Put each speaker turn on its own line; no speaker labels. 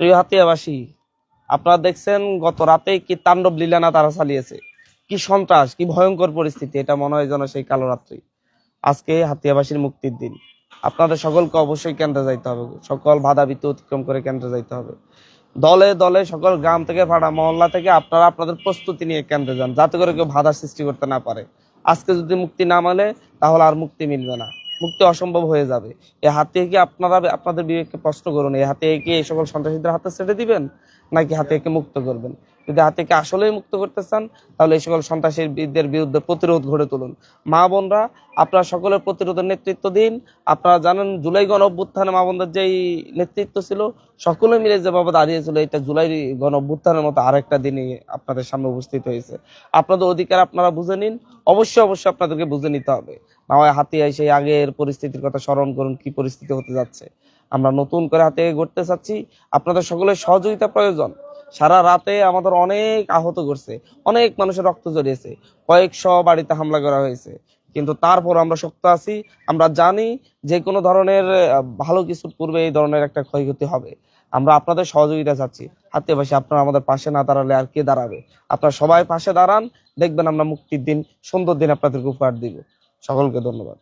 প্রিয় হাতিয়াবাসী, আপনারা দেখছেন গত রাতে কি তাণ্ডব লীলানা তারা চালিয়েছে, কি সন্ত্রাস, কি ভয়ঙ্কর পরিস্থিতি। এটা মনে হয় যেন সেই কালো রাত্রি। আজকে হাতিয়াবাসীর মুক্তির দিন। আপনাদের সকলকে অবশ্যই কেন্দ্রে যাইতে হবে, সকল বাধা বিপত্তি অতিক্রম করে কেন্দ্রে যাইতে হবে। দলে দলে সকল গ্রাম থেকে পাড়া মহল্লা থেকে আপনারা আপনাদের প্রস্তুতি নিয়ে কেন্দ্রে যান, যাতে করে কেউ বাধা সৃষ্টি করতে না পারে। আজকে যদি মুক্তি না মেলে তাহলে আর মুক্তি মিলবে না, মুক্তি অসম্ভব হয়ে যাবে। এই হাতিয়াকে আপনারা আপনাদের বিবেককে প্রশ্ন করুন, এই হাতিয়াকে এই সকল সন্ত্রাসীদের হাতে ছেড়ে দিবেন নাকি হাতিয়াকে মুক্ত করবেন? যদি হাতিয়াকে আসলেই মুক্ত করতে চান তাহলে এই সকল সন্ত্রাসীদের বিরুদ্ধে প্রতিরোধ গড়ে তুলুন। মা বোনরা, আপনারা সকলের প্রতিরোধের নেতৃত্ব দিন। আপনারা জানেন জুলাই গণ অভ্যুত্থানে মা বোনদের যেই নেতৃত্ব ছিল, সকলে মিলে যেভাবে দাঁড়িয়েছিল, এটা জুলাই গণ অভ্যুত্থানের মতো আরেকটা দিনই আপনাদের সামনে উপস্থিত হয়েছে। আপনাদের অধিকার আপনারা বুঝে নিন, অবশ্যই অবশ্যই আপনাদেরকে বুঝে নিতে হবে। না হয় হাতিয়ায় সেই আগের পরিস্থিতির কথা স্মরণ করুন, কি পরিস্থিতি হতে যাচ্ছে। আমরা নতুন করে হাতে গড়তে চাচ্ছি, আপনাদের সকলের সহযোগিতা প্রয়োজন। সারা রাতে আমাদের অনেক আহত করছে, অনেক মানুষের রক্ত জড়িয়েছে, কয়েকশো বাড়িতে হামলা করা হয়েছে, কিন্তু তারপর আমরা শক্ত আছি। আমরা জানি যে কোনো ধরনের ভালো কিছুর পূর্বে এই ধরনের একটা ক্ষয়ক্ষতি হবে। আমরা আপনাদের সহযোগিতা চাচ্ছি। হাতিয়াবাসী, আপনারা আমাদের পাশে না দাঁড়ালে আর কে দাঁড়াবে? আপনারা সবাই পাশে দাঁড়ান, দেখবেন আমরা মুক্তির দিন, সুন্দর দিন আপনাদেরকে উপহার দিব। সকলকে ধন্যবাদ।